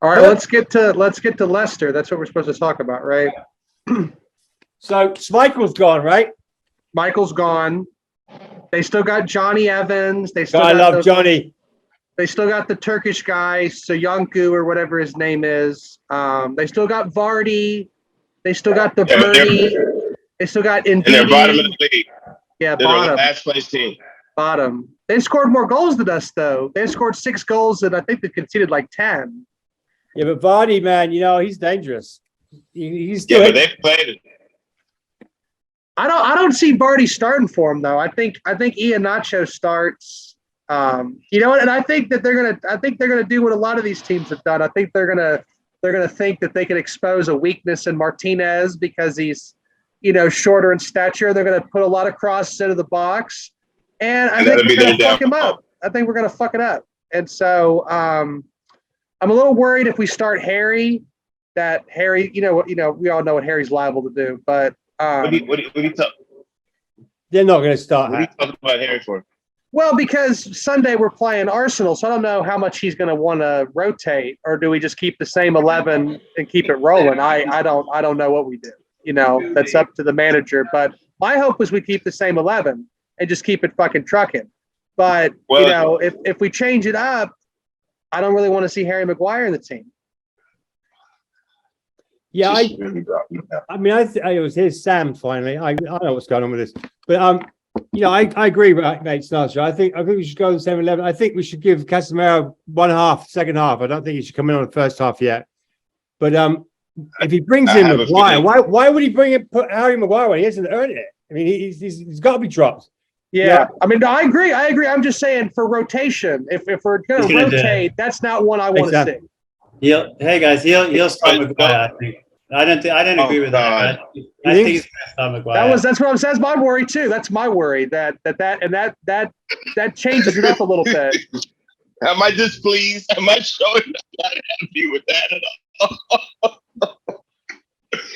All right, let's get to Leicester. That's what we're supposed to talk about, right? So Schmeichel's gone, right? Michael's gone. They still got Johnny Evans. I love Johnny. They still got the Turkish guy, Soyuncu or whatever his name is. They still got Vardy. They still got the Birdie. They still got Ndidi. And they're bottom of the league. Yeah, They're bottom. the last place team. Bottom. They scored more goals than us, though. They scored 6 goals, and I think they conceded like 10. Yeah, but Vardy, man, he's dangerous. He's Yeah, but they played it. I don't see Vardy starting for him though. I think Iheanacho starts. You know what? And I think they're gonna do what a lot of these teams have done. I think they're gonna think that they can expose a weakness in Martinez because he's shorter in stature. They're gonna put a lot of crosses into the box, and I think we're gonna fuck him up. I think we're gonna fuck it up. And so I'm a little worried if we start Harry. That Harry, we all know what Harry's liable to do, but. What do you talk? They're not going to start. What are you talking about Harry for? Well, because Sunday we're playing Arsenal, so I don't know how much he's going to want to rotate, or do we just keep the same 11 and keep it rolling? I don't know what we do. That's up to the manager. But my hope is we keep the same 11 and just keep it fucking trucking. But if we change it up, I don't really want to see Harry Maguire in the team. Yeah, I mean, it was his Sam finally. I know what's going on with this, but I agree with mate Sinatra. I think we should go to the same 11. I think we should give Casemiro second half. I don't think he should come in on the first half yet. But if he brings in Maguire, why would he put Harry Maguire when he hasn't earned it? I mean, he's got to be dropped. Yeah, I mean, I agree. I'm just saying for rotation, if we're going to rotate, that's not one I want to see. He'll start Maguire. I think. I don't agree with that. I think he's going to start Maguire. That's what I'm saying. That's my worry too. That's my worry that changes it up a little bit. Am I displeased? Am I showing not happy with that at all?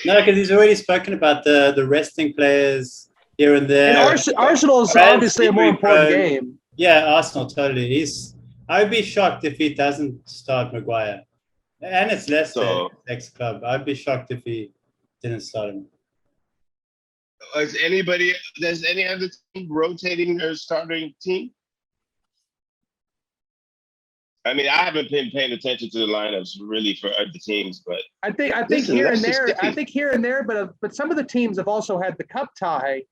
No, because he's already spoken about the resting players here and there. And Arsenal is obviously a more important game. Yeah, Arsenal totally. I would be shocked if he doesn't start Maguire. And it's Leicester, next club. I'd be shocked if he didn't start him. Does any other team rotating their starting team? I mean, I haven't been paying attention to the lineups really for other teams, but I think here and there. I think here and there, but some of the teams have also had the cup tie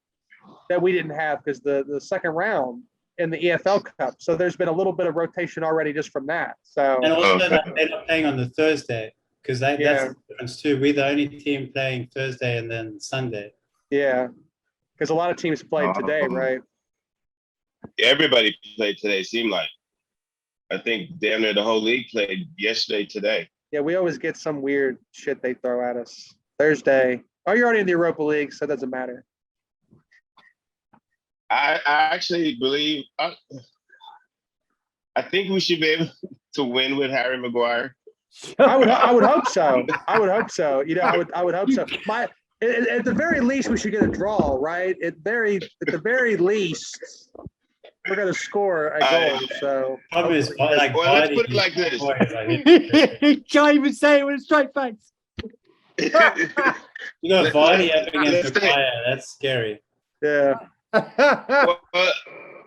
that we didn't have because the second round in the EFL Cup. So there's been a little bit of rotation already just from that. So and also they're not playing on the Thursday because that's the difference too. We're the only team playing Thursday and then Sunday. Yeah, because a lot of teams played today, right? Everybody played today. Seemed like I think damn near the whole league played yesterday, today. Yeah, we always get some weird shit they throw at us. Thursday. Oh, you're already in the Europa League, so it doesn't matter. I actually believe I think we should be able to win with Harry Maguire. I would hope so. I would hope so. I would hope so. At the very least, we should get a draw, right? At the very least, we're going to score a goal. So let's put it like this. He can't even say it with a straight face. Vardy up against Maguire. That's scary. Yeah. Well,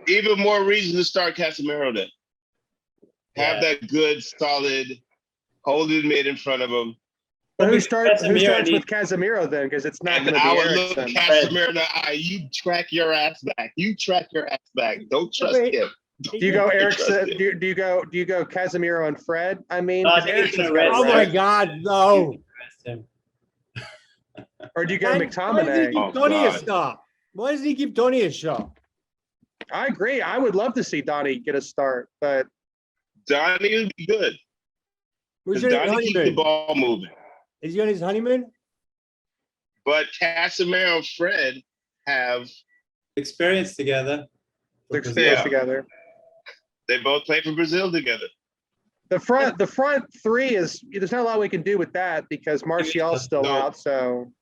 even more reason to start Casemiro then. Have that good, solid, holding mid in front of him. But who starts with Casemiro then? Because it's not going to be Eriksen. Look Casemiro in the eye. You track your ass back. Don't trust him. Do you go Eriksen? Do you go Casemiro and Fred? I mean, oh my God, no. Or do you go McTominay? Why doesn't he give Donny a shot? I agree. I would love to see Donny get a start, but Donny would be good. Donny keeps the ball moving. Is he on his honeymoon? But Casemiro and Fred have experience together. Together. They both play for Brazil together. The front three is there's not a lot we can do with that because Martial's still out. So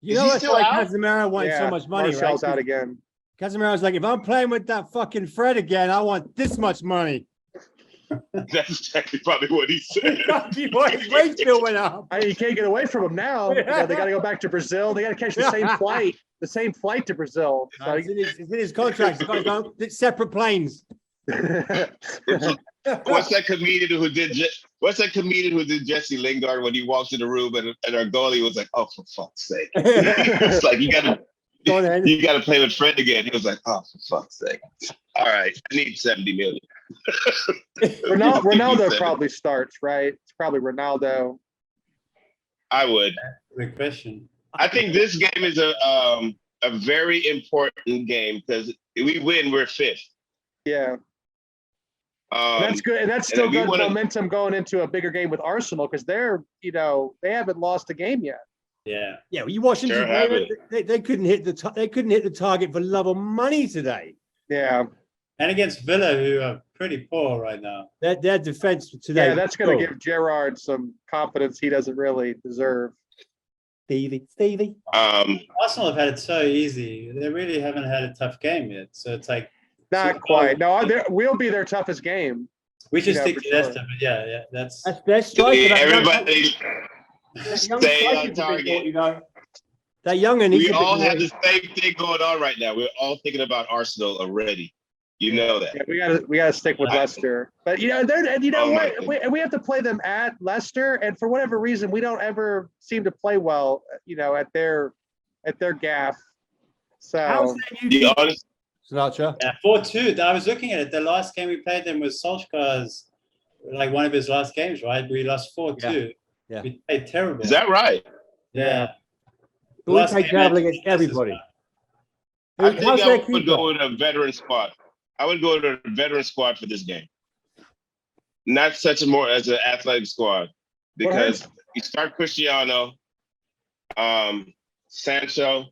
that's why Casemiro wanted so much money. Martial's out again. Casemiro's like, if I'm playing with that fucking Fred again, I want this much money. That's exactly probably what he said. His wage bill went up. You can't get away from them now. You know, they got to go back to Brazil. They got to catch the same flight to Brazil. So It's in his contract. It's separate planes. What's that comedian who did Jesse Lingard when he walked in the room and our goalie was like, "Oh, for fuck's sake!" It's like you gotta play with Fred again. He was like, "Oh, for fuck's sake!" All right, I need 70 million. Ronaldo probably starts, right? It's probably Ronaldo. I would. Good question. I think this game is a very important game because if we win, we're fifth. Yeah. That's good, and that's still good momentum going into a bigger game with Arsenal because they're, they haven't lost a game yet. Yeah. Yeah, well, you watch them today. They couldn't hit the target for love or money today. Yeah. And against Villa, who are pretty poor right now. Their defense today. Yeah, that's going to give Gerrard some confidence he doesn't really deserve. Stevie. Arsenal have had it so easy. They really haven't had a tough game yet. So it's like not quite. No, we'll be their toughest game. We should stick to Leicester, but yeah, that's best striker. Everybody stay on target. That young and we all have the same thing going on right now. We're all thinking about Arsenal already. You know that. Yeah, we gotta stick with Leicester. But we have to play them at Leicester, and for whatever reason, we don't ever seem to play well. At their gaff. So Sinatra. Yeah, 4-2. I was looking at it. The last game we played them was Solskjaer's, like one of his last games, right? We lost 4-2. Yeah. We played terrible. Is that right? Yeah. We played terrible against everybody. I think I would go with a veteran squad. I would go to a veteran squad for this game. Not such more as an athletic squad. Because you start Cristiano, Sancho.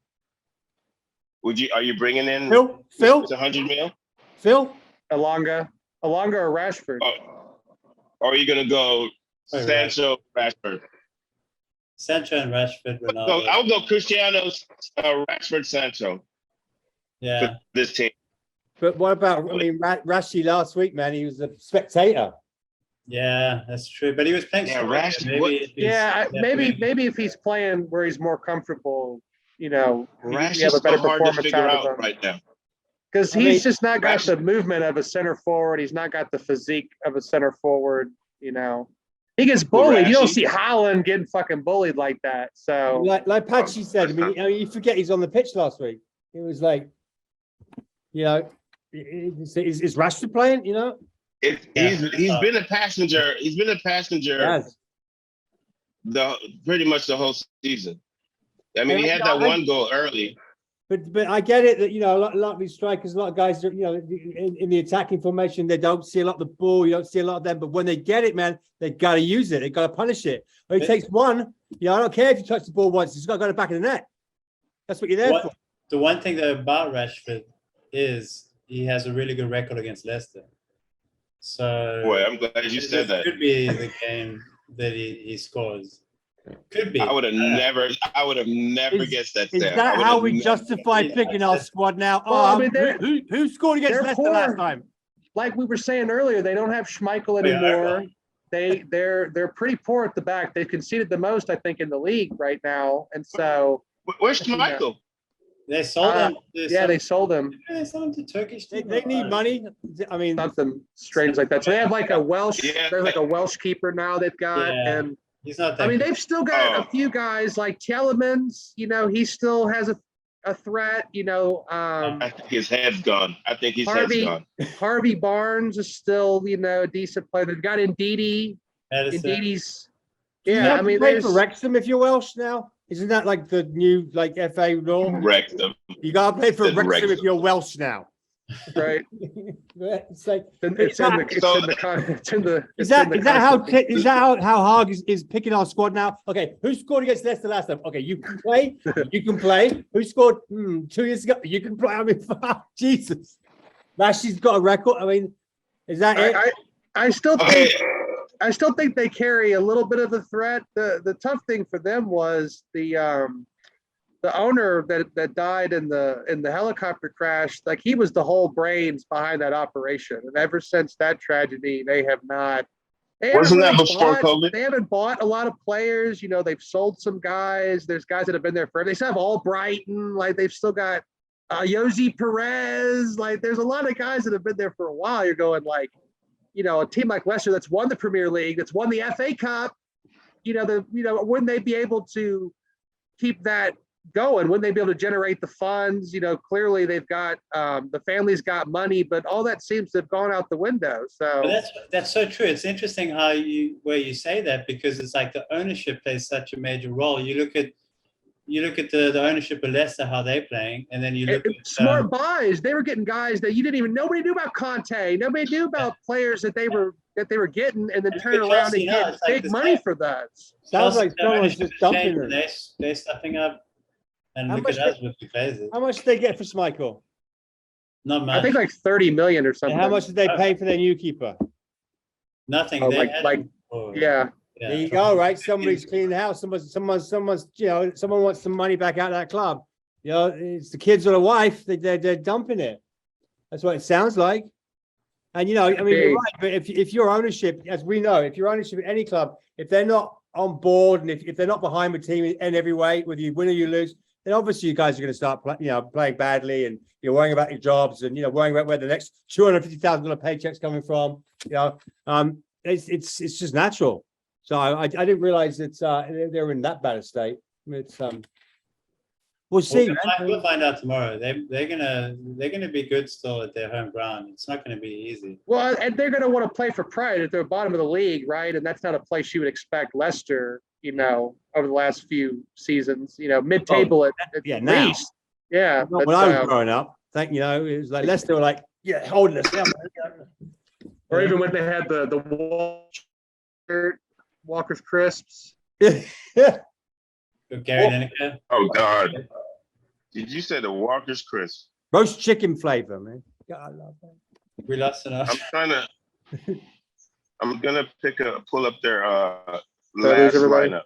Are you bringing in Phil? 100 mil? Phil? Alonga or Rashford? Or are you going to go Sancho, Rashford? Sancho and Rashford. Ronaldo. I would go Cristiano, Rashford, Sancho. Yeah. For this team. But what about, Rashi last week, man? He was a spectator. Yeah, that's true. But he was playing. Yeah, maybe if he's playing where he's more comfortable, Rash have a better hard to performance figure out of him right now. because he's just not got the movement of a center forward. He's not got the physique of a center forward. He gets bullied. You don't see Haaland getting fucking bullied like that. So, like Patchy said, you forget he's on the pitch last week. It was like, is Rashford playing? He's been a passenger. He's been a passenger. Pretty much the whole season. He had that one goal early. But I get it that a lot of these strikers, a lot of guys, in the attacking formation, they don't see a lot of the ball. You don't see a lot of them. But when they get it, man, they got to use it. They got to punish it. Or it takes one. I don't care if you touch the ball once. It's got to go to the back of the net. That's what you're there for. The one thing about Rashford is he has a really good record against Leicester. So boy, I'm glad you said that. Could be the game that he scores. Could be. I would have never guessed that. Is that how we justify picking our squad now? Who scored against Leicester last time? Like we were saying earlier, they don't have Schmeichel anymore. They're pretty poor at the back. They've conceded the most, I think, in the league right now. And so where's Schmeichel? They sold him. They sold him. They sold him to Turkish. They need money. Something strange like that. So they have like a Welsh. There's like a Welsh keeper now they've got, and he's not. They've still got a few guys like Tielemans. He still has a threat. I think his head's gone. Harvey Barnes is still a decent player. They've got Ndidi. Ndidi's. Yeah, play for Wrexham if you're Welsh now. Isn't that like the new FA law? Wrexham. You gotta play for Wrexham if you're Welsh now. Right. It's like is that how Hag is picking our squad now? Okay, who scored against Leicester last time? Okay, you can play. Who scored 2 years ago? You can play. Jesus. Rashi's got a record. Is that it? I still think they carry a little bit of a threat. The tough thing for them was the owner that died in the helicopter crash, like he was the whole brains behind that operation. And ever since that tragedy, they haven't Wasn't that really before bought, COVID? they haven't bought a lot of players. They've sold some guys. There's guys that have been there forever. They still have Albrighton, like they've still got Yosi Perez. Like there's a lot of guys that have been there for a while. You're going like, a team like Leicester that's won the Premier League, that's won the FA Cup, wouldn't they be able to keep that going? Wouldn't they be able to generate the funds? Clearly they've got the family's got money, but all that seems to have gone out the window. So But that's so true. It's interesting where you say that, because it's like the ownership plays such a major role. You look at the ownership of Leicester, how they're playing, and then you look at smart buys. They were getting guys that nobody knew about Conte. Nobody knew about players that they were getting, and then turn around and get big money for those. Sounds like someone's just dumping them. They're stepping up, and How look much at us with the crazy. How much did they get for Schmeichel? Not much. I think like 30 million or something. And how much did they pay for their new keeper? Nothing. Oh, They like- had like- him before. Yeah. Yeah. There you go, right? Somebody's cleaning the house. Someone's, someone wants some money back out of that club. It's the kids or the wife. They're dumping it. That's what it sounds like. And you're right. But if your ownership, as we know, if your ownership at any club, if they're not on board and if they're not behind the team in every way, whether you win or you lose, then obviously you guys are going to start, playing badly, and you're worrying about your jobs and worrying about where the next $250,000 paycheck's coming from. It's just natural. So I didn't realize that they were in that bad a state. It's we'll see. We'll find out tomorrow. They're gonna be good still at their home ground. It's not gonna be easy. Well, and they're going to want to play for pride at the bottom of the league, right? And that's not a place you would expect Leicester, over the last few seasons, mid-table at now. least. Yeah. When I was growing up, it was like Leicester were like, holding us down. Or even when they had the Walker's Crisps. Gary Lineker. Oh God! Did you say the Walker's Crisp? Roast chicken flavor, man. God, I love that. We lost enough. I'm gonna pull up their there's last everybody. lineup.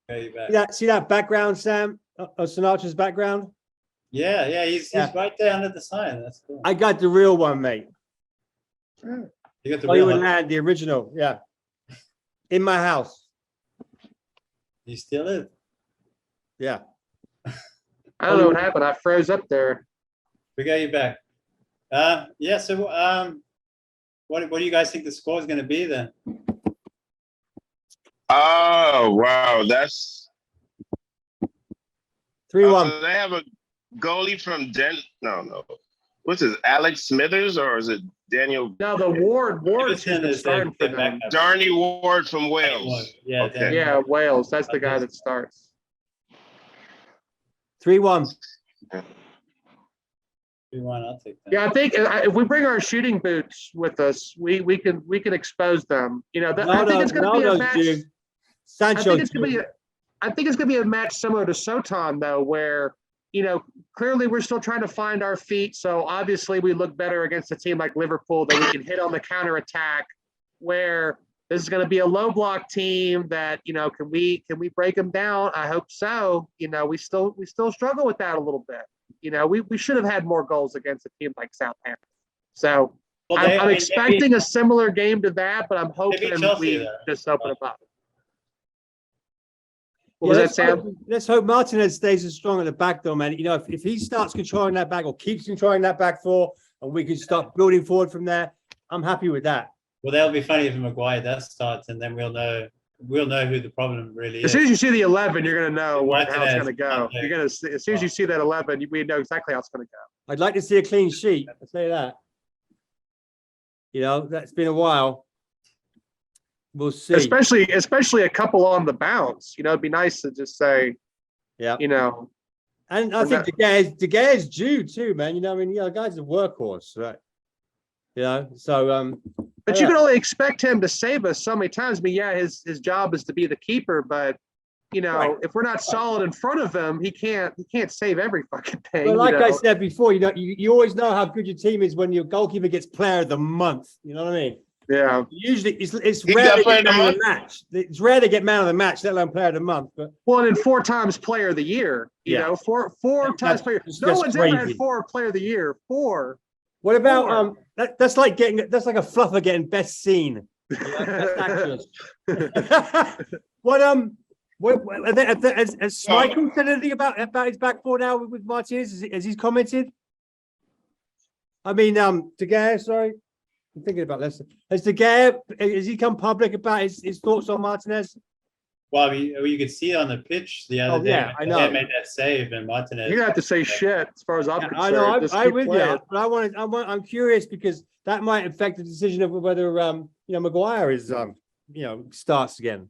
Okay, back. See that background, Sam? Sinatra's background? Yeah, he's right there under the sign. That's cool. I got the real one, mate. You got the Hollywood real one. Land, the original, yeah. In my house, You still is. yeah. I don't know what happened. I froze up there. We got you back. Yeah. So, what do you guys think the score is going to be then? Oh wow, that's 3-1. So they have a goalie from No. What's his Alex Smithers, or is it Daniel? No, the Ward's Peterson who's is starting for their them. backup. Darney Ward from Wales. Yeah. Okay. Danny Yeah, Ward. Wales. That's the guy that starts. 3-1. 3-1, I'll take that. Yeah, I think if we bring our shooting boots with us, we can expose them. I think it's going to be a match. I Sancho. think it's going to be a match similar to Soton, though, where clearly we're still trying to find our feet. So obviously we look better against a team like Liverpool that we can hit on the counter attack. Where this is going to be a low block team that can we break them down? I hope so. We still struggle with that a little bit. We should have had more goals against a team like Southampton. So I'm expecting a similar game to that, but I'm hoping we just open them up. What was that, Sam? Let's hope Martinez stays as strong at the back, though, man. If he starts controlling that back or keeps controlling that back four, and we can start building forward from there, I'm happy with that. Well, that'll be funny if Maguire does start, and then we'll know who the problem really is. As soon as you see the 11, you're going to know how it's going to go. Okay. As soon as you see that 11, we know exactly how it's going to go. I'd like to see a clean sheet. I'll say that. That's been a while. We'll see. Especially a couple on the bounce. It'd be nice to just say, yeah. And I think De Gea is due too, man. The guy's a workhorse, right? So but you can only expect him to save us so many times. I mean, yeah, his job is to be the keeper, but right. If we're not solid in front of him, he can't save every fucking thing. Well, like I said before, you always know how good your team is when your goalkeeper gets player of the month. You know what I mean? Yeah. Usually, it's He's rare got to player get of the man of month? the match. It's rare to get man of the match, let alone player of the month. But Well, and 4 times player of the year, you Yeah. know, four times That's- player. that's No one's ever had crazy. 4 player of the year. 4. what about Four. that's like a fluffer getting best scene. Best actress. Has Michael said anything about his back four now with Martinez? Has he commented? I mean, De Gea, sorry. I'm thinking about Leicester. Has he come public about his thoughts on Martinez? Well, I mean, you could see it on the pitch the other day. Yeah, I know. He made that save, and Martinez. You don't have to say shit as far as I'm concerned. I know. Just I'm keep with playing. you, but I'm curious because that might affect the decision of whether Maguire is starts again.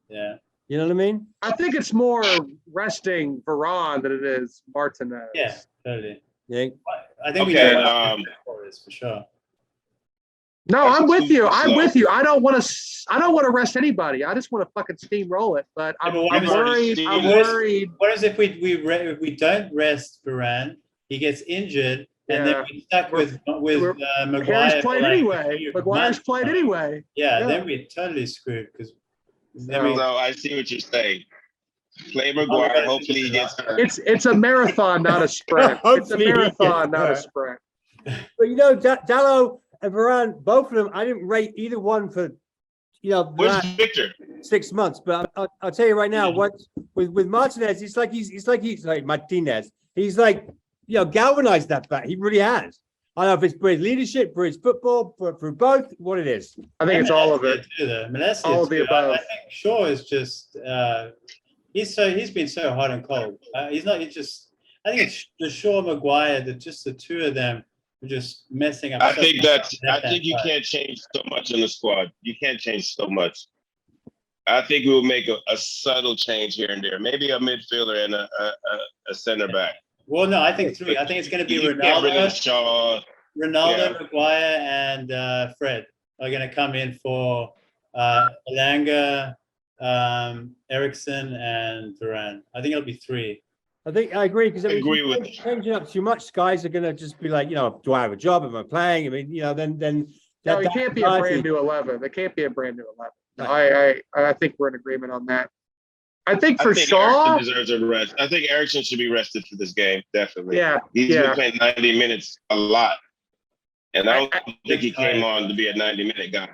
Yeah. You know what I mean? I think it's more resting Varane than it is Martinez. Yeah, totally. Yeah. I think Okay, we need for this for sure. No, That's I'm with too you. I'm slow. with you. I don't want to rest anybody. I just want to fucking steamroll it. But I'm but what worried. is- I'm what is- worried. What is if we don't rest Varane? He gets injured, and then we're stuck with Maguire. Harry's played for like anyway. a few Maguire's months. played anyway. Yeah, Yeah. then we're totally screwed because. So I see what you're saying. Play Maguire. Hopefully he gets hurt. It's a marathon, not a sprint. It's a Hopefully he marathon, gets not a hurt. sprint. But Dallo and Varane, both of them, I didn't rate either one for the Where's last Victor? 6 months. But I'll tell you right now, what with Martinez, he's like Martinez. He's like galvanized that back. He really has. I don't know if it's for his leadership, for his football, for both, what it is. I think it's all of it. Melessia All of the too. above. I think Shaw is just he's been so hot and cold. He's not. He just. I think it's the Shaw Maguire that just the two of them are just messing up. I think left-hand you side. can't change so much in the squad. You can't change so much. I think we'll make a subtle change here and there. Maybe a midfielder and a center back. Well, no, I think 3. I think it's going to be You get rid of Ronaldo, Shaw. Maguire, and Fred are going to come in for Elanga, Ericsson, and Varane. I think it'll be 3. I think I agree because if agree with you changing up too much, guys are going to just be like, do I have a job? Am I playing? I mean, then. No, it can't be a brand new 11. It can't be a brand new 11. I think we're in agreement on that. I think Shaw, Ericsson deserves a rest. I think Ericsson should be rested for this game, definitely. Yeah, He's been playing 90 minutes a lot. And I don't think he came on to be a 90-minute guy.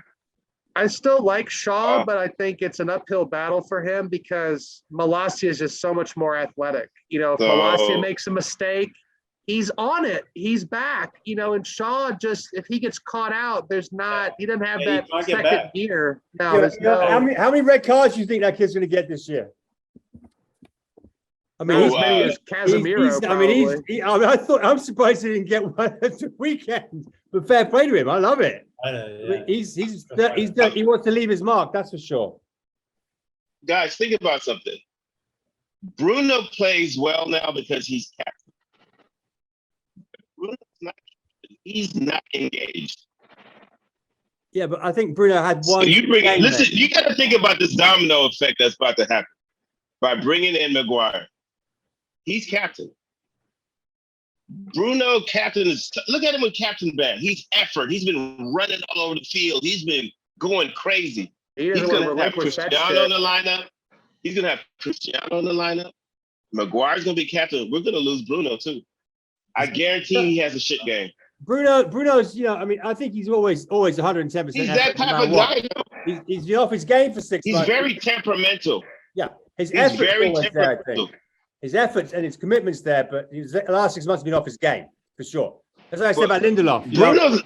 I still like Shaw, but I think it's an uphill battle for him because Malacia is just so much more athletic. If Malacia makes a mistake, he's on it. He's back. And Shaw if he gets caught out, he doesn't have that second gear. No, there's no. How many red cards do you think that kid's going to get this year? I mean, as many as Casemiro. I'm surprised he didn't get one at the weekend. But fair play to him. I love it. I know, yeah. He wants to leave his mark. That's for sure. Guys, think about something. Bruno plays well now because he's captain. Bruno's not. He's not engaged. Yeah, but I think Bruno had one. So you got to think about this domino effect that's about to happen by bringing in Maguire. He's captain. Bruno, captain is. Look at him with captain band. He's effort. He's been running all over the field. He's been going crazy. He's going to have Cristiano in the lineup. He's going to have Cristiano in the lineup. Maguire's going to be captain. We're going to lose Bruno too. I guarantee he has a shit game. Bruno's, I think he's always 110%. He's that type of guy. He's been off his game for 6 months. He's very temperamental. Yeah, He's very temperamental. His efforts and his commitments there, but the last 6 months have been off his game for sure. That's what I said about Lindelof.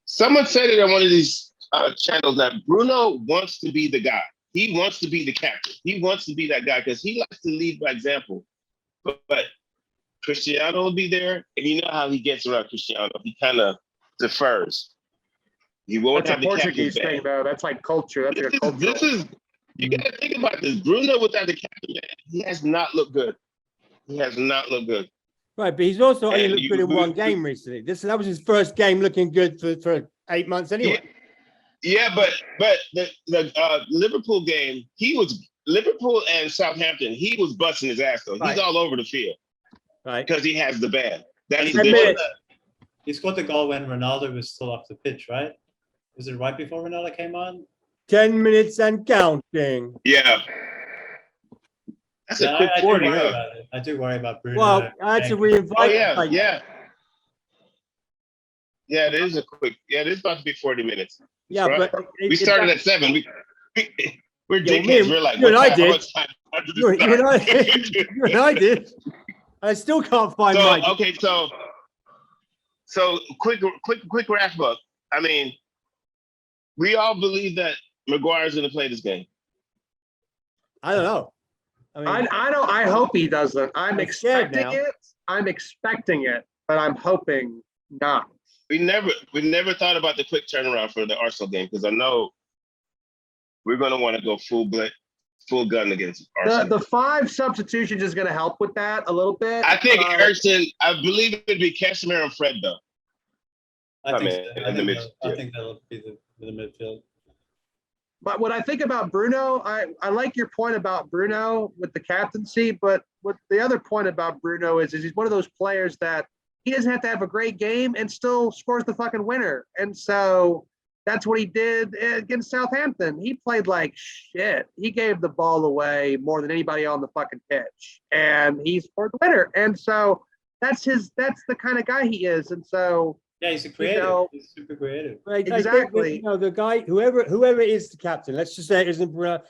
Someone said it on one of these channels that Bruno wants to be the guy. He wants to be the captain. He wants to be that guy because he likes to lead by example. But Cristiano will be there, and you know how he gets around Cristiano. He kind of defers. He won't have the Portuguese thing, though. That's like culture. That's like a culture. You got to think about this. Bruno without the captain, he has not looked good. He has not looked good. Right, but he's also only looked good in one game recently. That was his first game looking good for 8 months anyway. Yeah, but the Liverpool game, Liverpool and Southampton, he was busting his ass though. He's all over the field. Right. Because he has the band. That's 10 minutes. He scored the goal when Ronaldo was still off the pitch, right? Was it right before Ronaldo came on? 10 minutes and counting. Yeah. That's a quick I do 40, worry huh? about it. I do worry about Bruno. Well, I had to reinvite. Oh, yeah, like, yeah. Yeah, it is a quick. Yeah, it is about to be 40 minutes. Yeah, right? but we started at 7. We're Yeah, dickheads. We're like, you and I how did. much time did you, this you and I start? did. You and I did. I still can't find So Mike. okay, so quick wrap up. I mean, we all believe that Maguire's going to play this game. I don't know. I mean, I don't. I hope he doesn't. I'm scared expecting now. it. I'm expecting it, but I'm hoping not. We never thought about the quick turnaround for the Arsenal game because I know we're going to want to go full gun against Arsenal. The 5 substitutions is going to help with that a little bit. I think Ericsson. I believe it'd be Casemiro and Fred though. I think, mean, so. in the midfield. I think that'll be the midfield. But what I think about Bruno, I like your point about Bruno with the captaincy, but what the other point about Bruno is he's one of those players that he doesn't have to have a great game and still scores the fucking winner. And so that's what he did against Southampton. He played like shit. He gave the ball away more than anybody on the fucking pitch, and he scored the winner. And so that's the kind of guy he is. And so Yeah, he's a creative. You know, He's super creative. Right, exactly. The guy, whoever is the captain, let's just say it isn't Bruno,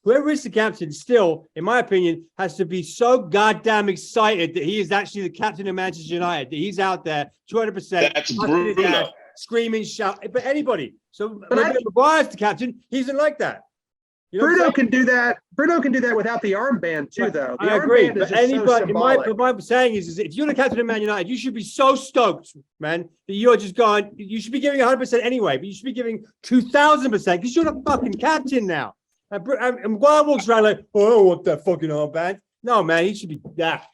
whoever is the captain, still, in my opinion, has to be so goddamn excited that he is actually the captain of Manchester United. That he's out there 200%. That's Bruno. Screaming, shout, but anybody. So But when Maguire's the captain, he isn't like that. You know what I'm Bruno saying? can do that. Bruno can do that without the armband too, though. The I agree. armband is But just so anybody, my symbolic. saying is if you're the captain of Man United, you should be so stoked, man, that you're just going. You should be giving 100% anyway, but you should be giving 2,000% because you're the fucking captain now. And Maguire walks around like, oh, I don't want that fucking armband. No, man, he should be that.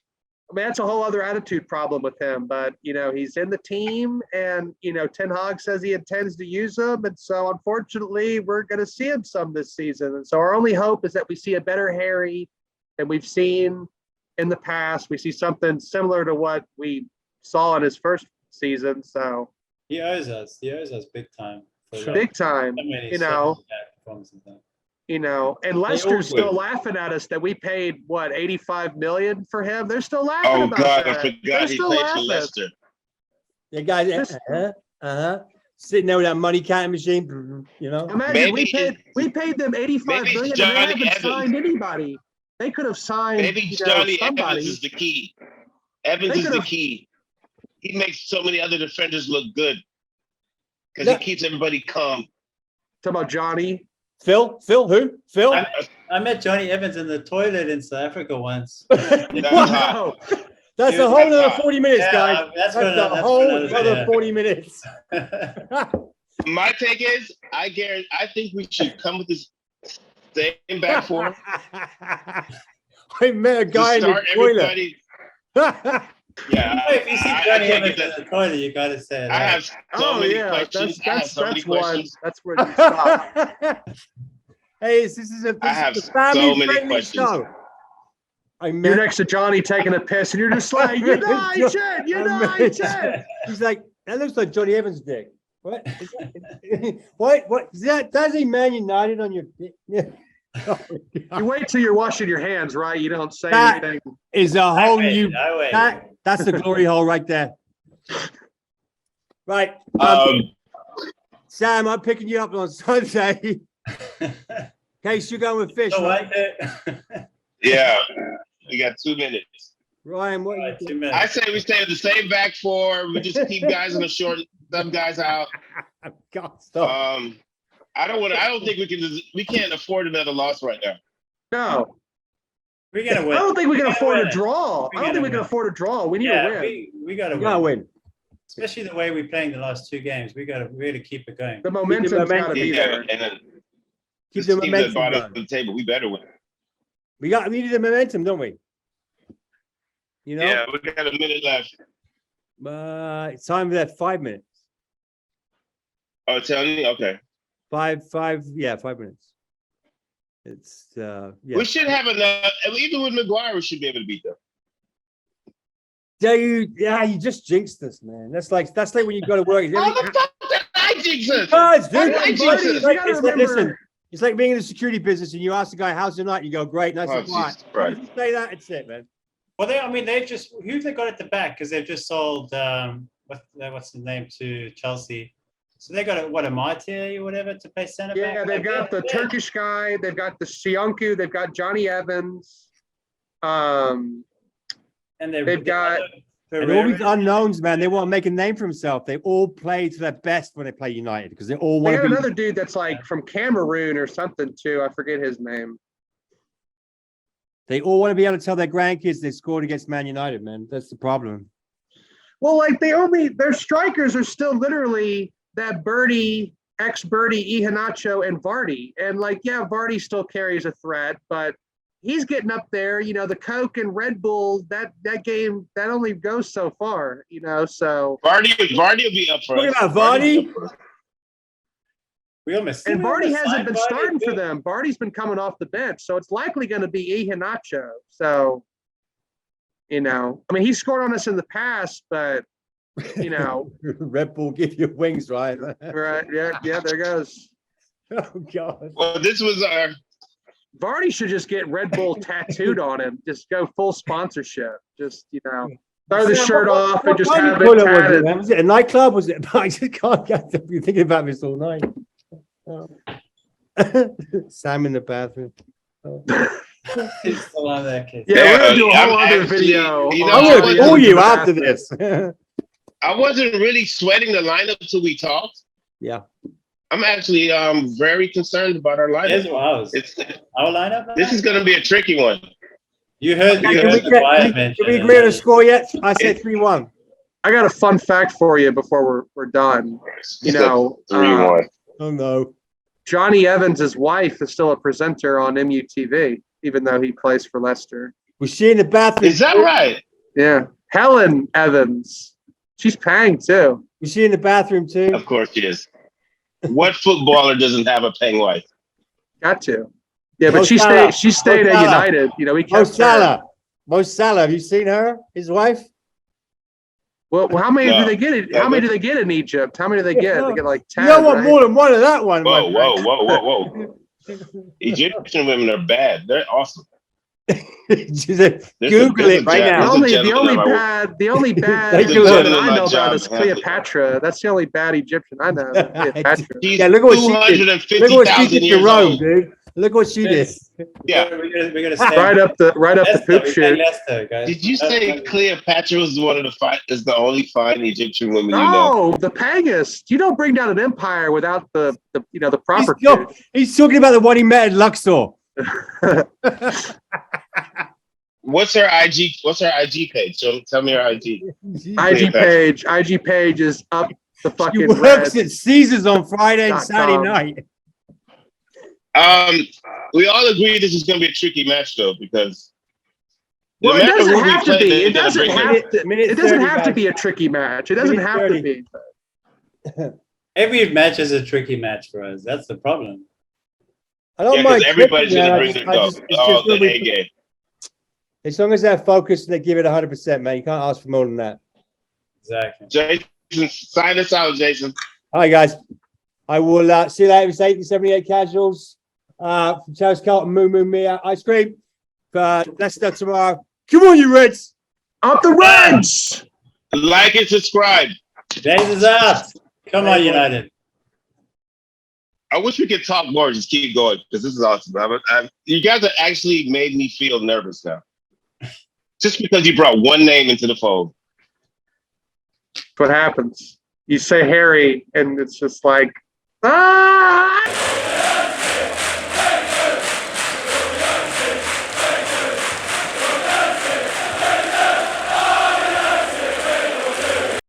I mean, that's a whole other attitude problem with him. But he's in the team, and Ten Hag says he intends to use him, and so unfortunately, we're going to see him some this season. And so our only hope is that we see a better Harry than we've seen in the past. We see something similar to what we saw in his first season. So He owes us. He owes us big time. big time, and Leicester's still laughing at us that we paid what 85 million for him. They're still laughing Oh about God, that. I forgot They're he still played for laughing. Leicester. The guy, sitting there with that money counting machine, Imagine Maybe we paid them 85 maybe million, and Johnny they haven't Evans. signed anybody. They could have signed Maybe Johnny somebody. Evans is the key. Evans They is the could've- key. He makes so many other defenders look good because he keeps everybody calm. Talk about Johnny. Phil, who? Phil? I met Johnny Evans in the toilet in South Africa once. Wow. That's a whole other 40 minutes, guys. That's a whole other 40 minutes. My take is, I think we should come with this same back four. I met a guy in the start toilet. everybody. Yeah, If you see I Johnny can't Evans get in that. the toilet, you gotta say it. I have so many questions. I have so many questions. That's where you stop. Hey, this is a so family many friendly questions. show. I You're met next to Johnny taking a piss, and you're just like, United. He's like, that looks like Johnny Evans' dick. What? Is that, what? Is that's a Man United on your dick? Yeah. Oh, You wait till you're washing your hands, right? You don't say That- anything. is a whole new. I wait. That's the glory hole right there. Right. Sam, I'm picking you up on Sunday. In case you're going with fish. So Right? like it. Yeah, we got 2 minutes. Ryan, what you Alright, think? 2 minutes. I say we stay with the same back four. We just keep guys on the short, dumb guys out. God, stop. I don't think we can't afford another loss right now. No, We're gonna I win. don't think we can We're gonna afford win a it. draw. We're I don't think gonna we can win. afford a draw. We need Yeah, to win. we gotta You gotta win. win. Especially the way we're playing the last 2 games. We gotta keep it going. The momentum's got to be Yeah, there. and then Keep this the team's at the momentum bottom going. of the table. We better win. We needed the momentum, don't we? You know? Yeah, we got a minute left. It's time for that 5 minutes. Oh, tell me. Okay. 5 minutes. It's yeah. We should have enough. Even with Maguire, we should be able to beat them. You just jinxed us, man. That's like when you go to work. How the fuck did I jinx us? Guys, dude, Why Buddies, jinx you us? gotta remember. listen. It's like being in the security business and you ask the guy, "How's your night?" You go, "Great." And I said, Oh, "Why?" Jesus Christ. If you say that, it's it, man. Well, they've just who they got at the back because they've just sold what's the name to Chelsea. So they got a Martier or whatever to play center back. Yeah, they've got the Turkish guy. They've got the Sionku. They've got Johnny Evans. And they've got. And all these unknowns, man, they want to make a name for themselves. They all play to their best when they play United because they all They want got to be. another dude that's like from Cameroon or something too. I forget his name. They all want to be able to tell their grandkids they scored against Man United, man. That's the problem. Well, like their strikers are still literally that Birdie, ex-Birdie, Iheanacho, and Vardy. And like, yeah, Vardy still carries a threat, but he's getting up there. You know, the Coke and Red Bull, that game, that only goes so far, you know, so. Vardy will be up for us. Talking about Vardy. And Vardy hasn't been starting for them. Vardy's been coming off the bench, so it's likely going to be Iheanacho. So, you know, I mean, he scored on us in the past, but, you know. Red Bull give you wings, right? Right, yeah, there goes. Oh, God. Well, this was our. Vardy should just get Red Bull tattooed on him. Just go full sponsorship. Just, you know, throw the shirt off and just have it tatted. Was it a nightclub? Was it? I just can't get to be thinking about this all night. Sam in the bathroom. He's still on that kid. Yeah, we're gonna do a whole other video. You know, I'm gonna call you after this. I wasn't really sweating the lineup until we talked. Yeah. I'm actually very concerned about our lineup. Here's ours. Our lineup. This is going to be a tricky one. You heard Can the we agree on a score yet? I said 3-1. I got a fun fact for you before we're done. You know, 3-1. Oh no. Johnny Evans' wife is still a presenter on MUTV, even though he plays for Leicester. Was she in the bathroom? Is that right? Yeah. Helen Evans. She's paying too. Was she in the bathroom too? Of course she is. What footballer doesn't have a paying wife? Got to. Yeah, but Mo she Salah. stayed Mo at Salah. United. You know, we Mo kept Salah. Mo Salah. Have you seen her? His wife? Well, how many No. do they get? How many do they get in Egypt? How many do they get? They get like 10. You don't want right? more than one of that one. Whoa, my whoa, friend. whoa. Egyptian women are bad. They're awesome. She said, Google it right now. The only bad Take a Egyptian look. I know about is Cleopatra. That's the only bad Egyptian I know. Cleopatra. She's Yeah, look what she did. Look what she 250,000 did to years Rome, old. dude. Look what she did. Yeah. We're gonna stay Right up the poop we chute. Leicester, guys. Did you say Cleopatra was one of the only fine Egyptian women you know? No, the Pangus. You don't bring down an empire without the proper. He's talking about the one he met at Luxor. What's her IG? What's her IG page? Tell me her IG. IG page is up the fucking. She works at Caesars on Friday and Saturday night. We all agree this is going to be a tricky match, though, because. Well, it doesn't have to be. It doesn't have to. It doesn't have to be a tricky match. It doesn't have to be. Every match is a tricky match for us. That's the problem. I don't because mind. everybody's going to bring their the A game. As long as they're focused and they give it 100%, man, you can't ask for more than that. Exactly. Jason, sign us out, Jason. All right, guys. I will see you later. It's 1878 Casuals from Charles Carlton, Moo Mia Ice Cream. Leicester tomorrow. Come on, you Reds. Up the Reds. Like and subscribe. James is up. Come on, United. I wish we could talk more. Just keep going because this is awesome. You guys have actually made me feel nervous now. Just because you brought one name into the fold. That's what happens. You say Harry, and it's just like, ah.